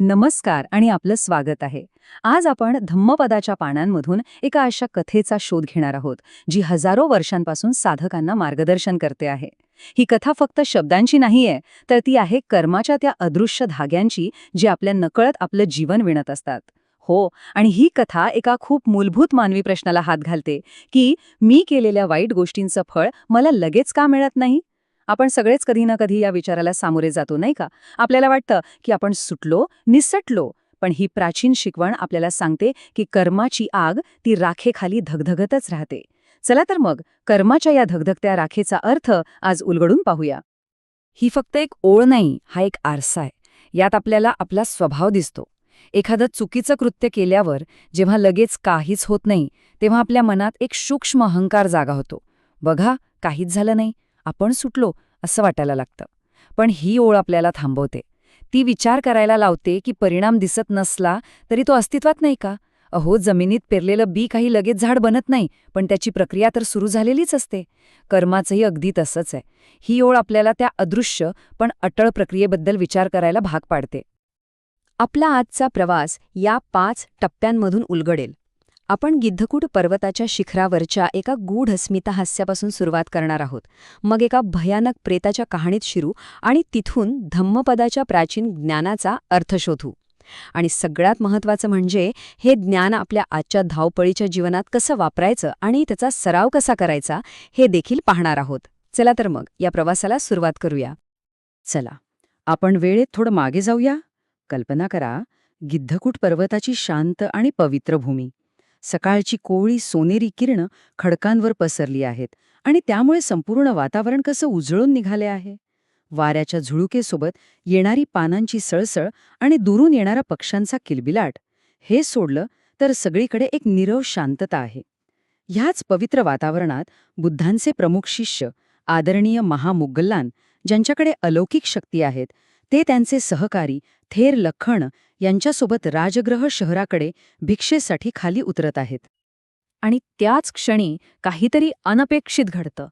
नमस्कार आणि आपलं स्वागत आहे. आज आपण धम्मपदाच्या पानांमधून एका अशा कथेचा शोध घेणार आहोत, जी हजारो वर्षांपासून साधकांना मार्गदर्शन करते आहे. ही कथा फक्त शब्दांची नाहीये, तर ती आहे कर्माच्या त्या अदृश्य धाग्यांची, जी आपल्या नकळत आपलं जीवन विणत असतात. हो, आणि ही कथा एका खूप मूलभूत मानवी प्रश्नाला हात घालते, की मी केलेल्या वाईट गोष्टींचं फळ मला लगेच का मिळत नाही? आपण सगळेच कधी ना कधी या विचाराला सामोरे जातो, नाही का? आपल्याला वाटतं की आपण सुटलो, निसटलो. पण ही प्राचीन शिकवण आपल्याला सांगते की कर्माची आग ती राखेखाली धगधगतच राहते. चला तर मग कर्माच्या या धगधगत्या राखेचा अर्थ आज उलगडून पाहूया. ही फक्त एक ओळ नाही, हा एक आरसा आहे. यात आपल्याला आपला स्वभाव दिसतो. एखादं चुकीचं कृत्य केल्यावर जेव्हा लगेच काहीच होत नाही, तेव्हा आपल्या मनात एक सूक्ष्म अहंकार जागा होतो. बघा, काहीच झालं नाही, आपण सुटलो, असं वाटायला लागतं. पण ही ओळ आपल्याला थांबवते. ती विचार करायला लावते की परिणाम दिसत नसला तरी तो अस्तित्वात नाही का? अहो, जमिनीत पेरलेलं बी काही लगेच झाड बनत नाही, पण त्याची प्रक्रिया तर सुरू झालेलीच असते. कर्माचंही अगदी तसंच आहे. ही ओळ आपल्याला त्या अदृश्य पण अटळ प्रक्रियेबद्दल विचार करायला भाग पाडते. आपला आजचा प्रवास या 5 टप्प्यांमधून उलगडेल. आपण गिद्धकूट पर्वताच्या शिखरावरच्या एका गूढ स्मितहास्यापासून सुरुवात करणार आहोत. मग एका भयानक प्रेताच्या कहाणीत शिरू आणि तिथून धम्मपदाच्या प्राचीन ज्ञानाचा अर्थ शोधू. आणि सगळ्यात महत्त्वाचं म्हणजे हे ज्ञान आपल्या आजच्या धावपळीच्या जीवनात कसं वापरायचं आणि त्याचा सराव कसा करायचा हे देखील पाहणार आहोत. चला तर मग या प्रवासाला सुरुवात करूया. चला, आपण वेळेत थोडं मागे जाऊया. कल्पना करा, गिद्धकूट पर्वताची शांत आणि पवित्र भूमी. सकाळची कोवळी सोनेरी किरणं खडकांवर पसरली आहेत आणि त्यामुळे संपूर्ण वातावरण कसं उजळून निघाले आहे. वाऱ्याच्या झुळुकेसोबत येणारी पानांची सळसळ आणि दुरून येणारा पक्ष्यांचा किलबिलाट. हे सोडलं तर सगळीकडे एक नीरव शांतता आहे. ह्याच पवित्र वातावरणात बुद्धांचे प्रमुख शिष्य, आदरणीय महामुगल्लान, ज्यांच्याकडे अलौकिक शक्ती आहेत, ते त्यांचे सहकारी थेर लखण यांच्यासोबत राजग्रह शहराकडे भिक्षेसाठी खाली उतरत आहेत. आणि त्याच क्षणी काहीतरी अनपेक्षित घडतं.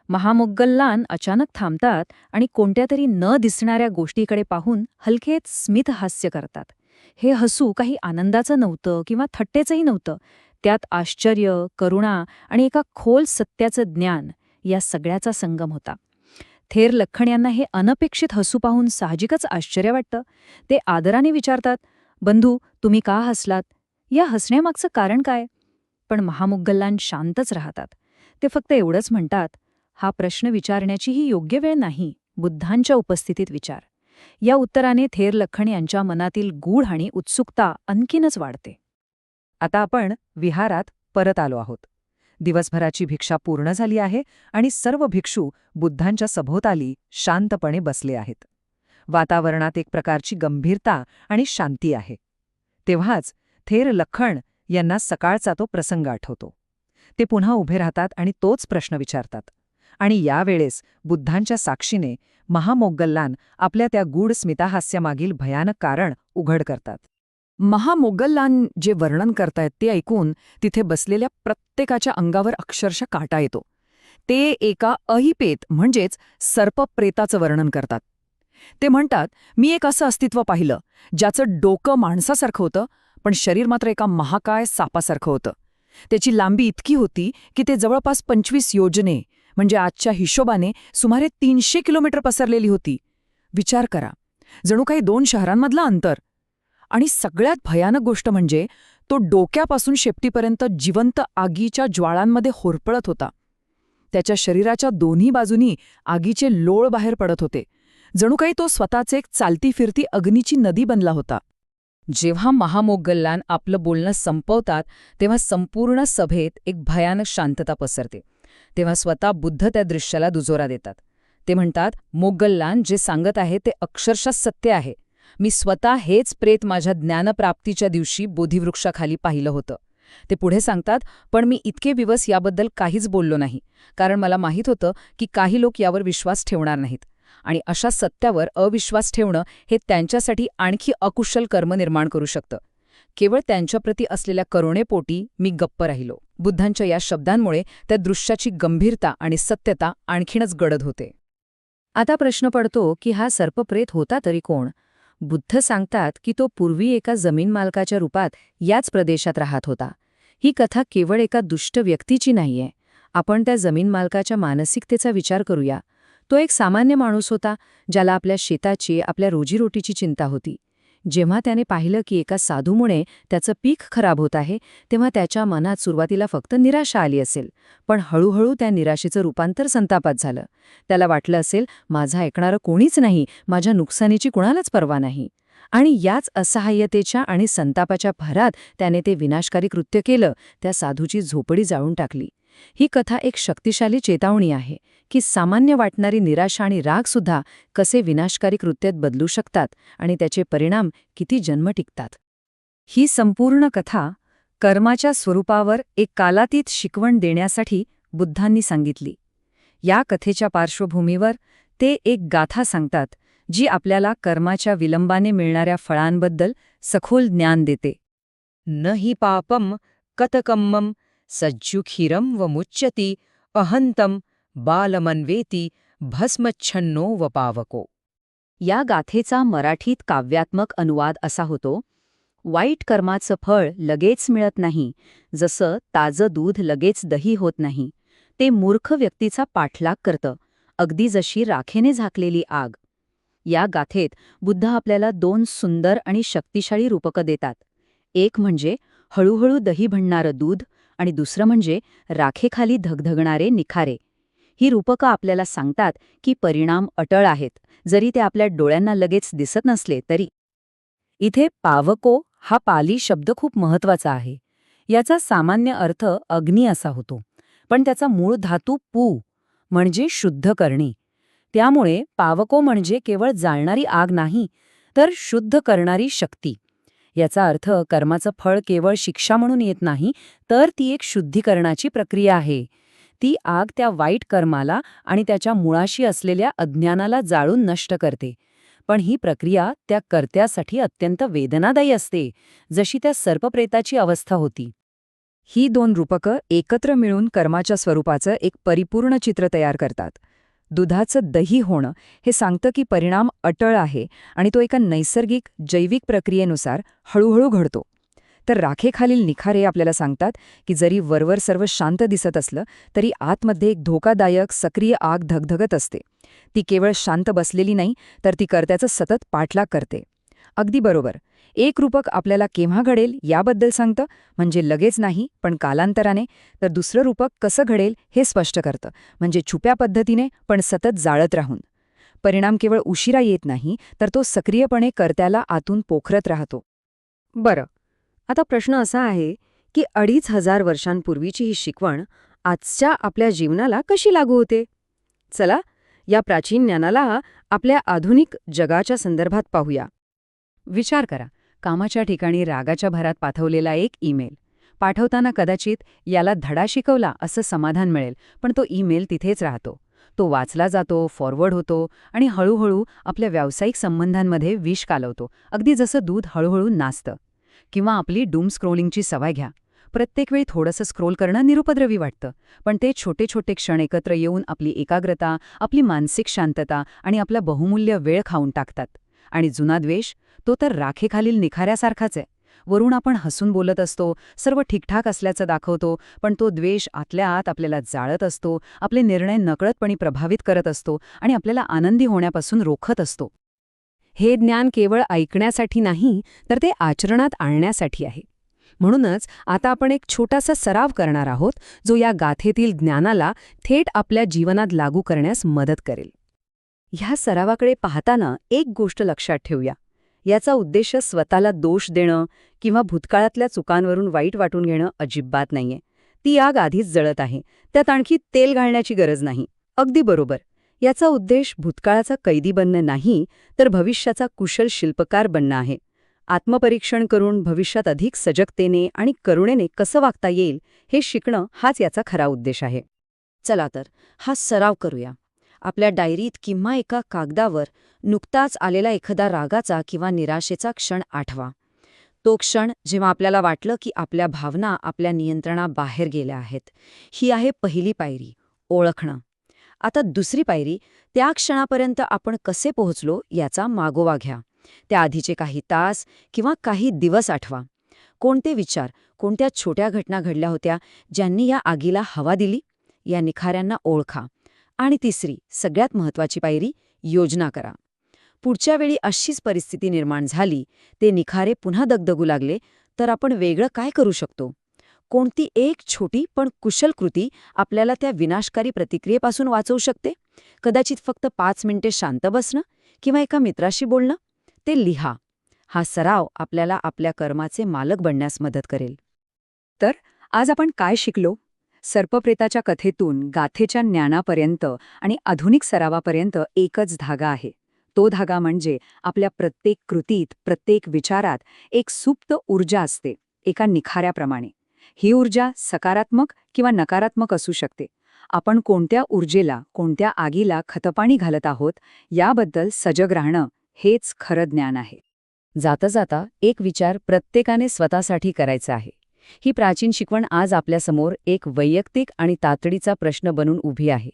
महामुगल्लान अचानक थांबतात आणि कोणत्या तरी न दिसणाऱ्या गोष्टीकडे पाहून हलकेच स्मितहास्य करतात. हे हसू काही आनंदाचं नव्हतं किंवा थट्टेचंही नव्हतं. त्यात आश्चर्य, करुणा आणि एका खोल सत्याचं ज्ञान या सगळ्याचा संगम होता. थेर लखण यांना हे अनपेक्षित हसू पाहून साहजिकच आश्चर्य वाटतं. ते आदराने विचारतात, बंधू, तुम्ही का हसलात? या हसण्यामागचं कारण काय? पण महामुगल्लान शांतच राहतात. ते फक्त एवढंच म्हणतात, हा प्रश्न विचारण्याची ही योग्य वेळ नाही, बुद्धांच्या उपस्थितीत विचार. या उत्तराने थेर लखण यांच्या मनातील गूढ आणि उत्सुकता आणखीनच वाढते. आता आपण विहारात परत आलो आहोत. दिवसभराची भिक्षा पूर्ण झाली आहे आणि सर्व भिक्षू बुद्धांच्या सभोवताली शांतपणे बसले आहेत. वातावरणात एक प्रकारची गंभीरता आणि शांती आहे. तेव्हाच थेर लखण यांना सकाळचा तो प्रसंग आठवतो. ते पुन्हा उभे राहतात आणि तोच प्रश्न विचारतात. आणि यावेळेस बुद्धांच्या साक्षीने महामोग्गल्लान आपल्या त्या गूढ स्मितहास्यामागील भयानक कारण उघड करतात. महामोगल्लान जे वर्णन करतायत ते ऐकून तिथे बसलेल्या प्रत्येकाच्या अंगावर अक्षरशः काटा येतो. ते एका अहिपेत म्हणजेच सर्पप्रेताचं वर्णन करतात. ते म्हणतात, मी एक असं अस्तित्व पाहिलं ज्याचं डोकं माणसासारखं होतं, पण शरीर मात्र एका महाकाय सापासारखं होतं. त्याची लांबी इतकी होती की ते जवळपास 25 योजने म्हणजे आजच्या हिशोबाने सुमारे 300 किलोमीटर पसरलेली होती. विचार करा, जणू काही 2 शहरांमधलं अंतर. आणि सगळ्यात भयानक गोष्ट म्हणजे तो डोक्यापासून शेपटीपर्यंत जिवंत आगीच्या ज्वाळांमध्ये होरपळत होता. त्याच्या शरीराच्या दोन्ही बाजूनी आगीचे लोळ बाहेर पडत होते. जणू काही तो स्वतःच एक चालती फिरती अग्नीची नदी बनला होता. जेव्हा महामोग्गल्लान आपलं बोलणं संपवतात, तेव्हा संपूर्ण सभेत एक भयानक शांतता पसरते. तेव्हा स्वतः बुद्ध त्या दृश्याला दुजोरा देतात. ते म्हणतात, मोग्गल्लान जे सांगत आहे ते अक्षरशः सत्य आहे. मी स्वतः हेच प्रेत माझ्या ज्ञानप्राप्तीच्या दिवशी बोधिवृक्षाखाली पाहिलं होतं. ते पुढे सांगतात, पण मी इतके दिवस याबद्दल काहीच बोललो नाही, कारण मला माहीत होतं की काही लोक यावर विश्वास ठेवणार नाहीत. आणि अशा सत्यावर अविश्वास ठेवणं हे त्यांच्यासाठी आणखी अकुशल कर्म निर्माण करू शकतं. केवळ त्यांच्याप्रती असलेल्या करुणेपोटी मी गप्प राहिलो. बुद्धांच्या या शब्दांमुळे त्या दृश्याची गंभीरता आणि सत्यता आणखीनच गडद होते. आता प्रश्न पडतो की हा सर्पप्रेत होता तरी कोण? बुद्ध सांगतात की तो पूर्वी एका जमीन मालकाच्या रूपात याच प्रदेशात राहत होता. ही कथा केवळ एका दुष्ट व्यक्तीची नाहीये. आपण त्या जमीन मालकाच्या मानसिकतेचा विचार करूया. तो एक सामान्य माणूस होता, ज्याला आपल्या शेताची, आपल्या रोजीरोटीची चिंता होती. जेव्हा त्याने पाहिलं की एका साधूमुळे त्याचं पीक खराब होत आहे, तेव्हा त्याच्या मनात सुरुवातीला फक्त निराशा आली असेल. पण हळूहळू त्या निराशेचं रूपांतर संतापात झालं. त्याला वाटलं असेल, माझं ऐकणारं कोणीच नाही, माझ्या नुकसानीची कुणालाच पर्वा नाही. आणि याच असहाय्यतेच्या आणि संतापाच्या भरात त्याने ते विनाशकारी कृत्य केलं, त्या साधूची झोपडी जाळून टाकली. ही कथा एक शक्तिशाली चेतावणी आहे की सामान्य वाटणारी निराशा आणि रागसुद्धा कसे विनाशकारी कृत्यात बदलू शकतात आणि त्याचे परिणाम किती जन्म टिकतात. ही संपूर्ण कथा कर्माच्या स्वरूपावर एक कालातीत शिकवण देण्यासाठी बुद्धांनी सांगितली. या कथेच्या पार्श्वभूमीवर ते एक गाथा सांगतात, जी आपल्याला कर्माच्या विलंबाने मिळणाऱ्या फळांबद्दल सखोल ज्ञान देते. न हि पापम कतकम्मम सज्जुखिरम व मुच्यति अहंतम बालमन्वेति भस्मच्छन्नो व पावको. या गाथेचा मराठीत काव्यात्मक अनुवाद असा होतो: वाईट कर्माचं फळ लगेच मिळत नाही, जसं ताजं दूध लगेच दही होत नाही. ते मूर्ख व्यक्तीचा पाठलाग करतं, अगदी जशी राखेने झाकलेली आग. या गाथेत बुद्ध आपल्याला 2 सुंदर आणि शक्तिशाली रूपकं देतात. एक म्हणजे हळूहळू दही बनणारं दूध आणि दुसरं म्हणजे राखेखाली धगधगणारे निखारे. ही रूपकं आपल्याला सांगतात की परिणाम अटळ आहेत, जरी ते आपल्या डोळ्यांना लगेच दिसत नसले तरी. इथे पावको हा पाली शब्द खूप महत्वाचा आहे. याचा सामान्य अर्थ अग्नी असा होतो, पण त्याचा मूळ धातू पू म्हणजे शुद्ध करणे. त्यामुळे पावको म्हणजे केवळ जाळणारी आग नाही, तर शुद्ध करणारी शक्ती. याचा अर्थ कर्माचं फळ केवळ शिक्षा म्हणून येत नाही, तर ती एक शुद्धीकरणाची प्रक्रिया आहे. ती आग त्या वाईट कर्माला आणि त्याच्या मुळाशी असलेल्या अज्ञानाला जाळून नष्ट करते. पण ही प्रक्रिया त्या कर्त्यासाठी अत्यंत वेदनादायी असते, जशी त्या सर्पप्रेताची अवस्था होती. ही 2 रूपकं एकत्र मिळून कर्माच्या स्वरूपाचं एक परिपूर्ण चित्र तयार करतात. दुधाचं दही होणं हे सांगतं की परिणाम अटळ आहे आणि तो एका नैसर्गिक, जैविक प्रक्रियेनुसार हळूहळू घडतो. तर राखेखालील निखारे आपल्याला सांगतात की जरी वरवर सर्व शांत दिसत असलं, तरी आतमध्ये एक धोकादायक, सक्रिय आग धगधगत असते. ती केवळ शांत बसलेली नाही, तर ती कर्त्याचं सतत पाठलाग करते. अगदी बरोबर. एक रूपक आपल्याला केव्हा घडेल याबद्दल सांगतं, म्हणजे लगेच नाही, पण कालांतराने. तर दुसरं रूपक कसं घडेल हे स्पष्ट करतं, म्हणजे छुप्या पद्धतीने पण सतत जाळत राहून. परिणाम केवळ उशिरा येत नाही, तर तो सक्रियपणे कर्त्याला आतून पोखरत राहतो. बरं, आता प्रश्न असा आहे की 2500 वर्षांपूर्वीची ही शिकवण आजच्या आपल्या जीवनाला कशी लागू होते? चला, या प्राचीन ज्ञानाला आपल्या आधुनिक जगाच्या संदर्भात पाहूया. विचार करा, कामाच्या ठिकाणी रागाच्या भरात पाठवलेला एक ईमेल. पाठवताना कदाचित याला धडा शिकवला असं समाधान मिळेल, पण तो ईमेल तिथेच राहतो. तो वाचला जातो, फॉरवर्ड होतो आणि हळूहळू आपल्या व्यावसायिक संबंधांमध्ये विष कालवतो, अगदी जसं दूध हळूहळू नासतं. किंवा आपली डूम स्क्रोलिंगची सवय घ्या. प्रत्येक वेळी थोडंसं स्क्रोल करणं निरुपद्रवी वाटतं, पण ते छोटे छोटे क्षण एकत्र येऊन आपली एकाग्रता, आपली मानसिक शांतता आणि आपला बहुमूल्य वेळ खाऊन टाकतात. आणि जुना द्वेष, तो तर राखेखालील निखाऱ्यासारखाच आहे. वरून आपण हसून बोलत असतो, सर्व ठीकठाक असल्याचं दाखवतो, पण तो द्वेष आतल्या आत आपल्याला जाळत असतो, आपले निर्णय नकळतपणे प्रभावित करत असतो आणि आपल्याला आनंदी होण्यापासून रोखत असतो. हे ज्ञान केवळ ऐकण्यासाठी नाही, तर ते आचरणात आणण्यासाठी आहे. म्हणूनच आता आपण एक छोटासा सराव करणार आहोत, जो या गाथेतील ज्ञानाला थेट आपल्या जीवनात लागू करण्यास मदत करेल. ह्या सरावाकडे पाहताना एक गोष्ट लक्षात ठेवूया. याचा उद्देश स्वतःला दोष देणं किंवा भूतकाळातल्या चुकांवरून वाईट वाटून घेणं अजिबात नाहीये. ती आग आधीच जळत आहे, त्यात आणखी तेल घालण्याची गरज नाही. अगदी बरोबर. याचा उद्देश भूतकाळाचा कैदी बनणं नाही, तर भविष्याचा कुशल शिल्पकार बनणं आहे. आत्मपरीक्षण करून भविष्यात अधिक सजगतेने आणि करुणेने कसं वागता येईल हे शिकणं, हाच याचा खरा उद्देश आहे. चला तर हा सराव करूया. आपल्या डायरीत किंवा एका कागदावर नुकताच आलेला एखादा रागाचा किंवा निराशेचा क्षण आठवा. तो क्षण जेव्हा आपल्याला वाटलं की आपल्या भावना आपल्या नियंत्रणाबाहेर गेल्या आहेत. ही आहे पहिली पायरी, ओळखणं. आता दुसरी पायरी, त्या क्षणापर्यंत आपण कसे पोहोचलो याचा मागोवा घ्या. त्याआधीचे काही तास किंवा काही दिवस आठवा. कोणते विचार, कोणत्या छोट्या घटना घडल्या होत्या ज्यांनी या आगीला हवा दिली? या निखाऱ्यांना ओळखा. आणि तिसरी, सगळ्यात महत्त्वाची पायरी, योजना करा. पुढच्या वेळी अशीच परिस्थिती निर्माण झाली, ते निखारे पुन्हा दगदगू लागले, तर आपण वेगळं काय करू शकतो? कोणती एक छोटी पण कुशल कृती आपल्याला त्या विनाशकारी प्रतिक्रियेपासून वाचवू शकते? कदाचित फक्त 5 मिनिटे शांत बसणं किंवा एका मित्राशी बोलणं. ते लिहा. हा सराव आपल्याला आपल्या कर्माचे मालक बनण्यास मदत करेल. तर आज आपण काय शिकलो? सर्पप्रेताच्या कथेतून गाथेच्या ज्ञानापर्यंत आणि आधुनिक सरावापर्यंत एकच धागा आहे. तो धागा म्हणजे आपल्या प्रत्येक कृतीत, प्रत्येक विचारात एक सुप्त ऊर्जा असते, एका निखाऱ्याप्रमाणे. ही ऊर्जा सकारात्मक किंवा नकारात्मक असू शकते. आपण कोणत्या ऊर्जेला, कोणत्या आगीला खतपाणी घालत आहोत याबद्दल सजग राहणं हेच खरं ज्ञान आहे. जाता जाता एक विचार प्रत्येकाने स्वतःसाठी करायचा आहे. ही प्राचीन शिकवण आज आपल्यासमोर एक वैयक्तिक आणि तातडीचा प्रश्न बनून उभी आहे.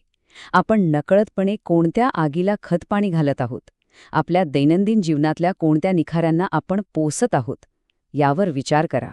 आपण नकळतपणे कोणत्या आगीला खतपाणी घालत आहोत? आपल्या दैनंदिन जीवनातल्या कोणत्या निखाऱ्यांना आपण पोसत आहोत? यावर विचार करा.